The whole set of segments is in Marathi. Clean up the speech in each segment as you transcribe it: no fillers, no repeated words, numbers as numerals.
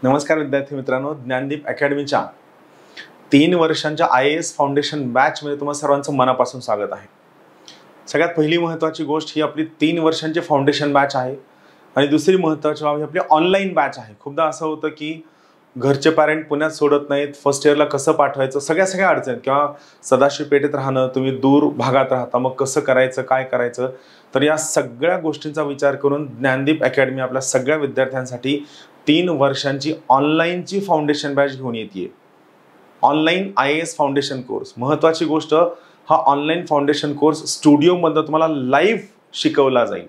नमस्कार विद्यार्थी मित्रांनो, ज्ञानदीप अकॅडमीच्या 3 वर्षांच्या IAS फाउंडेशन बॅच मध्ये तुम्हा सर्वांचं मनापासून स्वागत आहे। सगळ्यात पहिली महत्त्वाची गोष्ट ही आपली 3 वर्षांची फाउंडेशन बॅच आहे आणि दुसरी महत्त्वाची बाब ही आपली ऑनलाईन बॅच आहे। खूपदा असं होतं की घरचे पॅरेंट पुण्यात सोडत नाहीत, फर्स्ट इयरला कसं पाठवायचं, सगळ्या अडचणी किंवा सदाशिव पेठेत राहणं, तुम्ही दूर भागात राहता, मग कसं करायचं, काय करायचं। तर या सगळ्या गोष्टींचा विचार करून ज्ञानदीप अकॅडमी आपल्या सगळ्या विद्यार्थ्यांसाठी 3 वर्षांची ऑनलाईनची फाउंडेशन बॅच घेऊन येते। ऑनलाईन IAS फाउंडेशन कोर्स, महत्त्वाची गोष्ट हा ऑनलाईन फाउंडेशन कोर्स स्टुडिओ मध्ये तुम्हाला लाईव्ह शिकवला जाईल।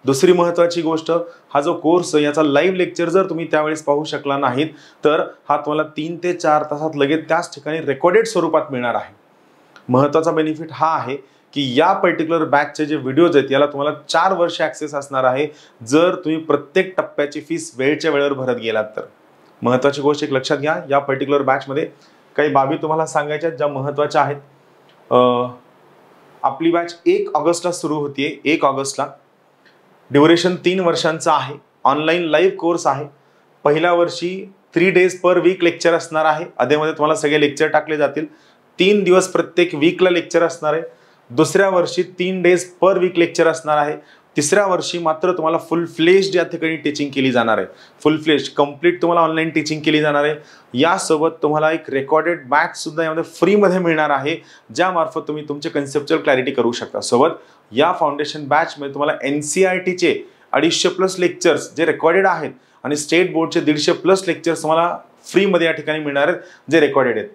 दुसरी महत्त्वाची गोष्ट, हा जो कोर्स याचा लाईव्ह लेक्चर जर तुम्ही त्यावेळेस पाहू शकला नाहीत तर हा तुम्हाला 3 ते 4 तासात लगेच त्याच ठिकाणी रेकॉर्डेड स्वरूपात मिळणार आहे। महत्त्वाचा बेनिफिट हा आहे की या पर्टिक्युलर बॅचचे जे व्हिडिओज आहेत याला तुम्हाला 4 वर्ष ॲक्सेस असणार आहे जर तुम्ही प्रत्येक टप्प्याची फीस वेळच्या वेळेवर भरत गेलात तर। महत्त्वाची गोष्ट एक लक्षात घ्या, या पर्टिक्युलर बॅच मध्ये काही बाबी तुम्हाला सांगायच्या ज्या महत्त्वाच्या आहेत। आपली बॅच 1 ऑगस्टला सुरू होतीये। 1 ऑगस्टला ड्युरेशन 3 वर्षांचा आहे। ऑनलाईन लाईव्ह कोर्स आहे। पहिल्या वर्षी 3 डेज पर वीक लेक्चर असणार आहे। अधेमध्ये तुम्हाला सगळे लेक्चर टाकले जातील। 3 दिवस प्रत्येक वीकला लेक्चर असणार आहे। दुसऱ्या वर्षी 3 डेज पर वीक लेक्चर असणार आहे। तिसऱ्या वर्षी मात्र तुम्हाला फुल फ्लेज्ड या ठिकाणी टीचिंग केली जाणार आहे। फुल फ्लेज्ड कंप्लीट तुम्हाला ऑनलाईन टीचिंग केली जाणार आहे। यासोबत तुम्हाला एक रेकॉर्डेड बॅच सुद्धा यामध्ये फ्री मध्ये मिळणार आहे, ज्या मार्फत तुम्ही तुमचे कन्सेप्च्युअल क्लॅरिटी करू शकता। सोबत या फाउंडेशन बॅच मध्ये तुम्हाला NCERT चे 250+ लेक्चर्स जे रेकॉर्डेड आहेत आणि स्टेट बोर्डचे 150+ लेक्चर्स तुम्हाला फ्री मध्ये या ठिकाणी मिळणार आहेत, जे रेकॉर्डेड आहेत।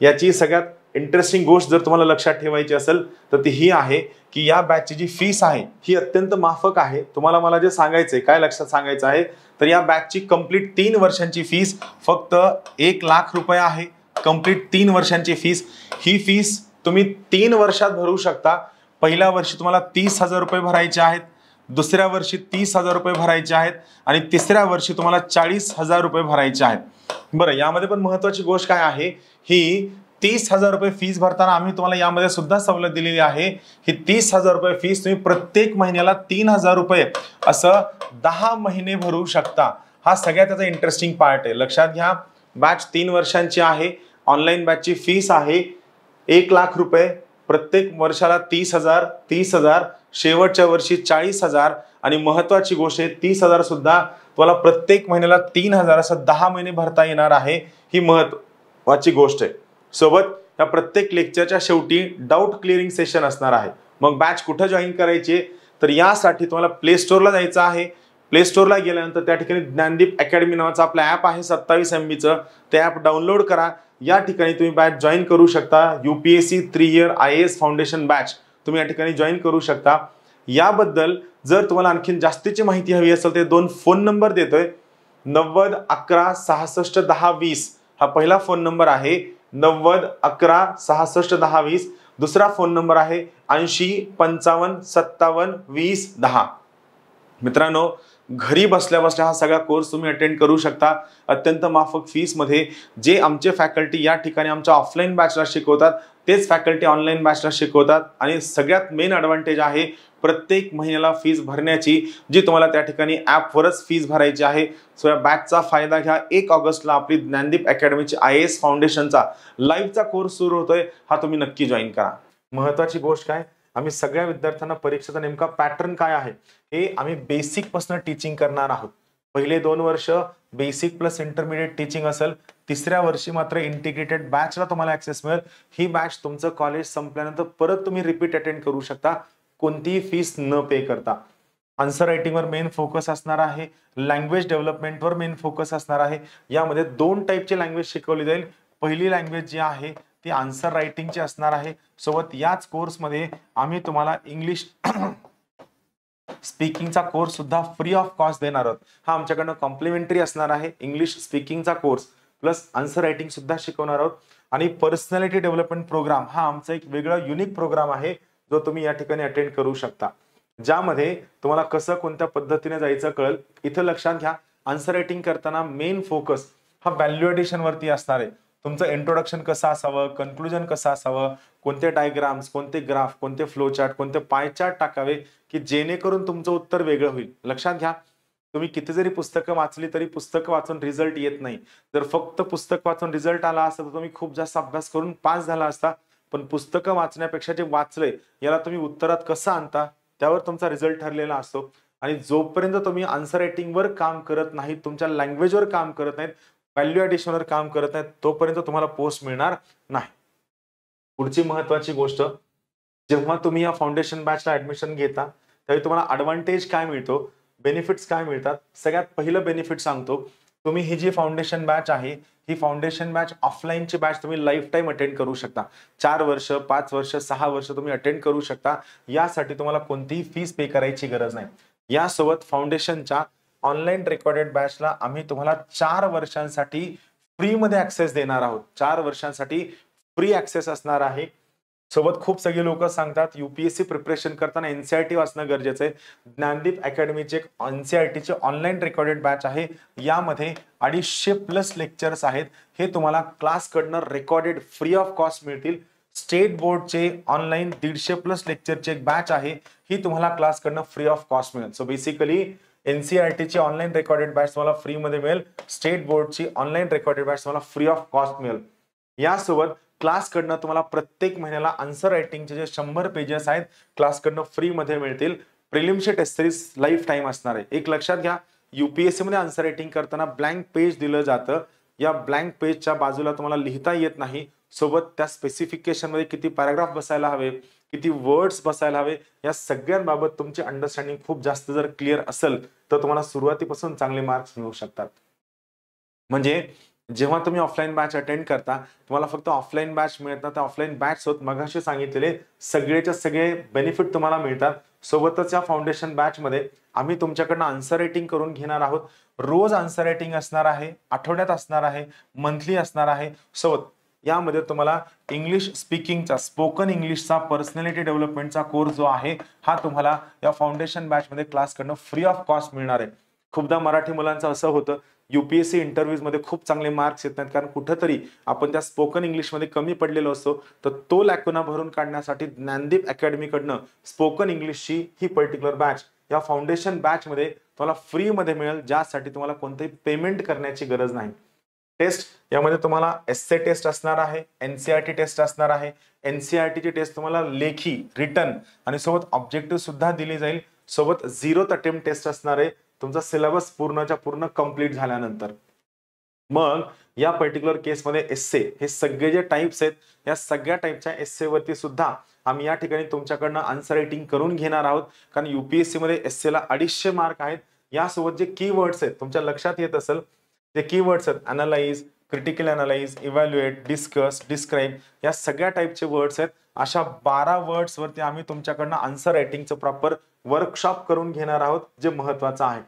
याची सगळ्यात इंटरेस्टिंग गोष्ट जर तुम्हाला लक्षात ठेवायची असेल तर ती ही आहे की या बॅचची जी फीस आहे ही अत्यंत माफक आहे। तुम्हाला मला जे सांगायचंय, काय लक्षात सांगायचं आहे, तर या बॅचची कंप्लीट 3 वर्षांची फीस फक्त 1 लाख रुपये आहे। कंप्लीट 3 वर्षांची फीस, ही फीस तुम्ही 3 वर्षात भरू शकता। पहिल्या वर्षी तुम्हाला 30,000 रुपये भरायचे आहेत, दुसऱ्या वर्षी 30,000 रुपये भरायचे आहेत आणि तिसऱ्या वर्षी तुम्हाला 40,000 रुपये भरायचे आहेत। बरं, यामध्ये पण महत्त्वाची गोष्ट काय आहे, ही 30,000 रुपये फीस भरताना आम्ही तुम्हाला यामध्ये सुद्धा सवलत दिलेली आहे। ही 30,000 रुपये फीस तुम्ही प्रत्येक महिन्याला 3,000 रुपये असं 10 महिने भरू शकता। हा सगळ्यात त्याचा इंटरेस्टिंग पार्ट आहे। लक्षात घ्या, बॅच 3 वर्षांची आहे। ऑनलाईन बॅचची फीस आहे 1 लाख रुपये, प्रत्येक वर्षाला 30,000, 30,000, शेवटच्या वर्षी 40,000 आणि महत्त्वाची गोष्ट आहे 30,000 सुद्धा तुम्हाला प्रत्येक महिन्याला 3,000 असं 10 महिने भरता येणार आहे। ही महत्त्वाची गोष्ट आहे। सोबत या प्रत्येक लेक्चरच्या शेवटी डाऊट क्लिअरिंग सेशन असणार आहे। मग बॅच कुठे जॉईन करायची, तर यासाठी तुम्हाला प्ले स्टोअरला जायचं आहे। प्ले स्टोअरला गेल्यानंतर त्या ठिकाणी ज्ञानदीप अकॅडमी नावाचं आपलं ॲप आहे 27 MBचं, ते ॲप डाउनलोड करा। या ठिकाणी तुम्ही बॅच जॉईन करू शकता। UPSC 3 year IAS foundation batch तुम्ही या ठिकाणी जॉईन करू शकता। याबद्दल जर तुम्हाला आणखी जास्तीची माहिती हवी असेल तर 2 फोन नंबर देतोय, 90 11 66 10 20 हा पहिला फोन नंबर आहे, 90 11 66 10 20। दुसरा फोन नंबर आहे 80 55 57 20 10। मित्रांनो, घरी बसल्या बसल्या हा सगळा कोर्स तुम्ही अटेंड करू शकता अत्यंत माफक फीस मध्ये। जे आमचे फॅकल्टी या ठिकाणी आमच्या ऑफलाईन बॅचला शिकवतात तेच फॅकल्टी ऑनलाईन बॅचला शिकवतात आणि सगळ्यात मेन ॲडव्हान्टेज आहे प्रत्येक महिन्याला फीस भरण्याची, जी तुम्हाला त्या ठिकाणी ॲपवरच फीस भरायची आहे। सो या बॅचचा फायदा घ्या। 1 ऑगस्टला आपली ज्ञानदीप अकॅडमीची IAS फाउंडेशनचा लाईव्हचा कोर्स सुरू होतोय, हा तुम्ही नक्की जॉईन करा। महत्त्वाची गोष्ट काय, आम्ही सगळ्या विद्यार्थ्यांना परीक्षेचा नेमका पॅटर्न काय आहे हे आम्ही बेसिक पासून टीचिंग करणार आहोत। पहिले 2 वर्ष बेसिक प्लस इंटरमिडिएट टीचिंग असेल, तिसऱ्या वर्षी मात्र इंटिग्रेटेड बॅचला तुम्हाला ॲक्सेस मिळेल। ही बॅच तुमचं कॉलेज संपल्यानंतर परत तुम्ही रिपीट अटेंड करू शकता, कोणतीही फीस न पे करता। आन्सर रायटिंगवर मेन फोकस असणार आहे, लँग्वेज डेव्हलपमेंटवर मेन फोकस असणार आहे। यामध्ये 2 टाईपची लँग्वेज शिकवली जाईल। पहिली लँग्वेज जी आहे ती आन्सर रायटिंगची असणार आहे। सोबत याच कोर्समध्ये आम्ही तुम्हाला इंग्लिश स्पीकिंगचा कोर्स सुद्धा फ्री ऑफ कॉस्ट देणार आहोत। हा आमच्याकडनं कॉम्प्लिमेंटरी असणार आहे। इंग्लिश स्पीकिंगचा कोर्स प्लस आन्सर रायटिंग सुद्धा शिकवणार आहोत आणि पर्सनॅलिटी डेव्हलपमेंट प्रोग्राम हा आमचा एक वेगळा युनिक प्रोग्राम आहे, जो तुम्ही या ठिकाणी अटेंड करू शकता, ज्यामध्ये तुम्हाला कसं कोणत्या पद्धतीने जायचं कळेल। इथं लक्षात घ्या, आन्सर रायटिंग करताना मेन फोकस हा व्हॅल्यू एडिशन वरती असणार आहे। तुमचं इंट्रोडक्शन कसं असावं, कन्क्लुजन कसं असावं, कोणते डायग्राम्स, कोणते ग्राफ, कोणते फ्लो चार्ट, कोणते पाय चार्ट टाकावे की जेणेकरून तुमचं उत्तर वेगळं होईल। लक्षात घ्या, तुम्ही किती जरी पुस्तकं वाचली तरी पुस्तकं वाचून रिझल्ट येत नाही. जर फक्त पुस्तक वाचून रिझल्ट आला असता तर तुम्ही खूप जास्त अभ्यास करून पास झाला असता. पण पुस्तकं वाचण्यापेक्षा जे वाचलंय याला तुम्ही उत्तरात कसं आणता त्यावर तुमचा रिझल्ट ठरलेला असतो. आणि जोपर्यंत तुम्ही आन्सर रायटिंगवर काम करत नाही, तुमच्या लँग्वेजवर काम करत नाहीत, व्हॅल्यू ॲडिशनवर काम करत नाहीत, तोपर्यंत तुम्हाला पोस्ट मिळणार नाही. पुढची महत्त्वाची गोष्ट, जेव्हा तुम्ही या फाउंडेशन बॅचला ॲडमिशन घेता त्यावेळी तुम्हाला ॲडव्हान्टेज काय मिळतो, बेनिफिट्स काय मिळतात. सगळ्यात पहिलं बेनिफिट सांगतो, तुम्ही ही जी फाउंडेशन बॅच आहे, ही फाउंडेशन बॅच ऑफलाईनची बॅच तुम्ही लाईफ टाईम अटेंड करू शकता. 4 वर्ष, 5 वर्ष, 6 वर्ष तुम्ही अटेंड करू शकता. यासाठी तुम्हाला कोणतीही फीस पे करायची गरज नाही. यासोबत फाउंडेशनच्या ऑनलाईन रेकॉर्डेड बॅचला आम्ही तुम्हाला 4 वर्षांसाठी फ्रीमध्ये ॲक्सेस देणार आहोत. 4 वर्षांसाठी फ्री ॲक्सेस असणार आहे. सोबत खूप सगळे लोक सांगतात UPSC प्रिपरेशन करताना NCERT वाचणं गरजेचं आहे. ज्ञानदीप अकॅडमीचे एक NCERTचे ऑनलाईन रेकॉर्डेड बॅच आहे. यामध्ये 250+ लेक्चर्स आहेत. हे तुम्हाला क्लासकडनं रेकॉर्डेड फ्री ऑफ कॉस्ट मिळतील. स्टेट बोर्डचे ऑनलाईन 150+ लेक्चरचे एक बॅच आहे, ही तुम्हाला क्लासकडनं फ्री ऑफ कॉस्ट मिळेल. सो बेसिकली NCERTची ऑनलाईन रेकॉर्डेड बॅच तुम्हाला फ्रीमध्ये मिळेल. स्टेट बोर्डची ऑनलाईन रेकॉर्डेड बॅच तुम्हाला फ्री ऑफ कॉस्ट मिळेल. यासोबत क्लासकडनं तुम्हाला प्रत्येक महिन्याला आन्सर रायटिंगचे जे 100 पेजेस आहेत क्लासकडनं फ्रीमध्ये मिळतील. प्रिलिम्सची टेस्ट सिरीज लाईफ टाईम असणार आहे. एक लक्षात घ्या, UPSC मध्ये आन्सर रायटिंग करताना ब्लँक पेज दिलं जातं. या ब्लँक पेजच्या बाजूला तुम्हाला लिहिता येत नाही. सोबत त्या स्पेसिफिकेशनमध्ये किती पॅराग्राफ बसायला हवे, किती वर्ड्स बसायला हवे, या सगळ्यांबाबत तुमची अंडरस्टँडिंग खूप जास्त जर क्लिअर असेल तर तुम्हाला सुरुवातीपासून चांगले मार्क्स मिळू शकतात. म्हणजे जेव्हा तुम्ही ऑफलाईन बॅच अटेंड करता तुम्हाला फक्त ऑफलाईन बॅच मिळतात. त्या ऑफलाईन बॅच सोबत मगाशी सांगितलेले सगळेच्या सगळे बेनिफिट तुम्हाला मिळतात. सोबतच या फाउंडेशन बॅचमध्ये आम्ही तुमच्याकडनं आन्सर रायटिंग करून घेणार आहोत. रोज आन्सर रायटिंग असणार आहे, आठवड्यात असणार आहे, मंथली असणार आहे. सोबत यामध्ये तुम्हाला इंग्लिश स्पीकिंगचा, स्पोकन इंग्लिशचा, पर्सनॅलिटी डेव्हलपमेंटचा कोर्स जो आहे हा तुम्हाला या फाउंडेशन बॅचमध्ये क्लासकडनं फ्री ऑफ कॉस्ट मिळणार आहे. खूपदा मराठी मुलांचं असं होतं, UPSC इंटरव्ह्यूज मध्ये खूप चांगले मार्क्स येत नाहीत कारण कुठेतरी आपण त्या स्पोकन इंग्लिशमध्ये कमी पडलेलो असतो. तर तो लॅकुना भरून काढण्यासाठी ज्ञानदीप अकॅडमीकडनं स्पोकन इंग्लिशची ही पर्टिक्युलर बॅच या फाउंडेशन बॅचमध्ये तुम्हाला फ्रीमध्ये मिळेल, ज्यासाठी तुम्हाला कोणतेही पेमेंट करण्याची गरज नाही. टेस्ट यामध्ये तुम्हाला एस्से टेस्ट असणार आहे, NCERT टेस्ट असणार आहे. NCERTची टेस्ट तुम्हाला लेखी, रिटन आणि सोबत ऑब्जेक्टिव्ह सुद्धा दिली जाईल. सोबत 0th अटेम्प्ट टेस्ट असणार आहे तुमचा सिलेबस पूर्णच्या पूर्ण कंप्लीट झाल्यानंतर. मग या पर्टिक्युलर केसमध्ये एस्से, हे सगळे जे टाइप्स आहेत या सगळ्या टाइपच्या एस्से वरती सुद्धा आम्ही या ठिकाणी तुमच्याकडनं आन्सर रायटिंग करून घेणार आहोत. कारण UPSC मध्ये एस्सेला 250 मार्क आहेत. यासोबत जे कीवर्ड्स आहेत तुमच्या लक्षात येत असेल, जे कीवर्ड्स आहेत analyse, critical analyse, evaluate, discuss, describe, या सगळ्या टाइपचे वर्ड्स आहेत. अशा 12 वर्ड्स वरती आम्ही तुमच्याकडनं आन्सर रायटिंगचं प्रॉपर वर्कशॉप करून घेणार आहोत, जे महत्वाचं आहे.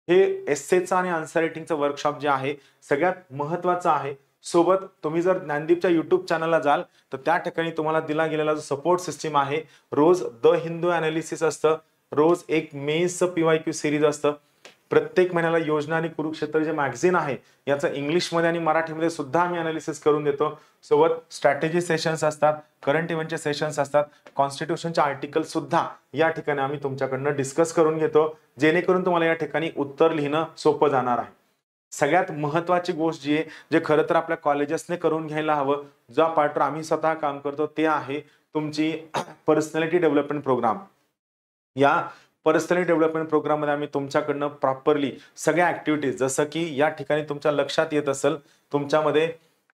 हे एस्सेचं आणि आन्सर रायटिंगचं वर्कशॉप जे आहे सगळ्यात महत्वाचं आहे. सोबत तुम्ही जर ज्ञानदीपच्या YouTube चॅनलला जाल तर त्या ठिकाणी तुम्हाला दिला गेलेला जो सपोर्ट सिस्टीम आहे, रोज द हिंदू अनालिसिस असतं, रोज एक मेन्सचं PYQ सिरीज असतं, प्रत्येक महिन्याला योजना आणि कुरुक्षेत्र जे मॅगझिन आहे याचं इंग्लिशमध्ये आणि मराठीमध्ये सुद्धा आम्ही अनालिसिस करून देतो. सोबत स्ट्रॅटेजी सेशन्स असतात, करंट इव्हेंटचे सेशन्स असतात, कॉन्स्टिट्यूशनचे आर्टिकल सुद्धा या ठिकाणी आम्ही तुमच्याकडनं डिस्कस करून घेतो, जेणेकरून तुम्हाला या ठिकाणी उत्तर लिहिणं सोपं जाणार आहे. सगळ्यात महत्वाची गोष्ट जी आहे, जे खरं तर आपल्या कॉलेजेसने करून घ्यायला हवं, ज्या पार्टवर आम्ही स्वतः काम करतो, ते आहे तुमची पर्सनॅलिटी डेव्हलपमेंट प्रोग्राम. या पर्सनॅलिटी डेव्हलपमेंट प्रोग्राम मध्ये आम्ही तुमच्याकडनं प्रॉपरली सगळ्या ऍक्टिव्हिटीज, जसं की या ठिकाणी तुमच्या लक्षात येत असेल, तुमच्यामध्ये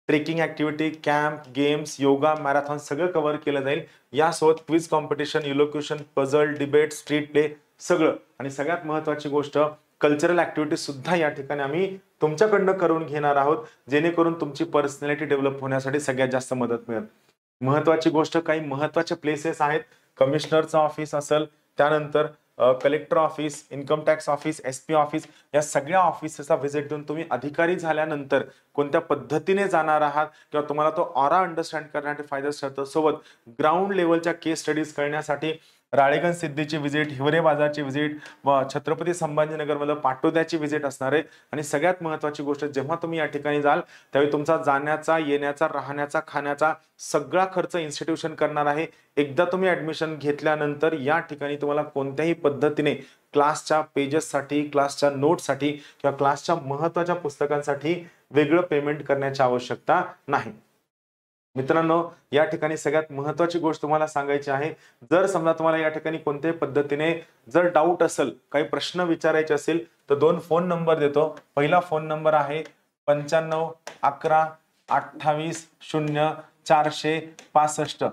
trekking activity, camp, games, yoga, marathon सगळं कव्हर केलं जाईल. यासोबत quiz competition, elocution, puzzle, debate, street play सगळं, आणि सगळ्यात महत्वाची गोष्ट कल्चरल ऍक्टिव्हिटीज सुद्धा या ठिकाणी आम्ही तुमच्याकडनं करून घेणार आहोत, जेणेकरून तुमची पर्सनॅलिटी डेव्हलप होण्यासाठी सगळ्यात जास्त मदत मिळेल. महत्वाची गोष्ट, काही महत्वाचे प्लेसेस आहेत, कमिशनरचं ऑफिस असेल, त्यानंतर collector office, income tax office, SP office, या सगळ्या ऑफिसचा व्हिजिट देऊन तुम्ही अधिकारी झाल्यानंतर कोणत्या पद्धतीने जाणार आहात किंवा तुम्हाला तो ऑरा अंडरस्टँड करण्यासाठी फायदा ठरतो. सोबत ग्राउंड लेवलच्या केस स्टडीज करण्यासाठी राळेगण सिद्धीची व्हिजिट, हिवरे बाजारची व्हिजिट व छत्रपती संभाजीनगरमधलं पाटोद्याची व्हिजिट असणार आहे। आणि सगळ्यात महत्त्वाची गोष्ट, जेव्हा तुम्ही या ठिकाणी जाल त्यावेळी तुमचा जाण्याचा, येण्याचा, राहण्याचा, खाण्याचा सगळा खर्च इन्स्टिट्यूशन करणार आहे। एकदा तुम्ही ऍडमिशन घेतल्यानंतर या ठिकाणी तुम्हाला कोणत्याही पद्धतीने क्लासच्या पेजेससाठी, क्लासच्या नोट्ससाठी किंवा क्लासच्या महत्त्वाच्या पुस्तकांसाठी वेगळं पेमेंट करण्याची आवश्यकता नाही। मित्रांनो, या ठिकाणी सगळ्यात महत्त्वाची गोष्ट तुम्हाला सांगायची आहे, जर समजा तुम्हाला या ठिकाणी कोणत्याही पद्धतीने जर डाऊट असेल, काही प्रश्न विचारायचे असेल तर 2 फोन नंबर देतो। पहिला फोन नंबर आहे 95 11 28 0 465,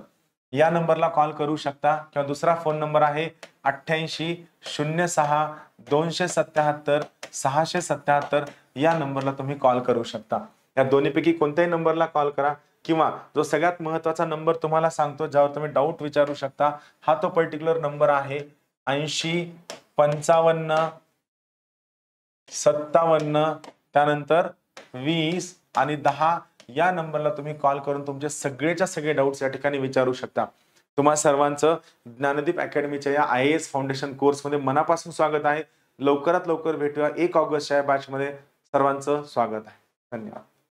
या नंबरला कॉल करू शकता। किंवा दुसरा फोन नंबर आहे 88 06 277 677, या नंबरला तुम्ही कॉल करू शकता। या दोन्हीपैकी कोणत्याही नंबरला कॉल करा, किंवा जो सगळ्यात महत्त्वाचा नंबर तुम्हाला सांगतो ज्यावर तुम्ही डाऊट विचारू शकता, हा तो पर्टिक्युलर नंबर आहे 80 55 57 त्यानंतर 20 आणि 10, या नंबरला तुम्ही कॉल करून तुमचे सगळेच्या सगळे डाऊट्स या ठिकाणी विचारू शकता। तुम्हा सर्वांचं ज्ञानदीप अकॅडमीच्या या IAS फाउंडेशन कोर्समध्ये मनापासून स्वागत आहे। लवकरात लवकर भेटूया 1 ऑगस्टच्या बॅचमध्ये। सर्वांचं स्वागत आहे। धन्यवाद।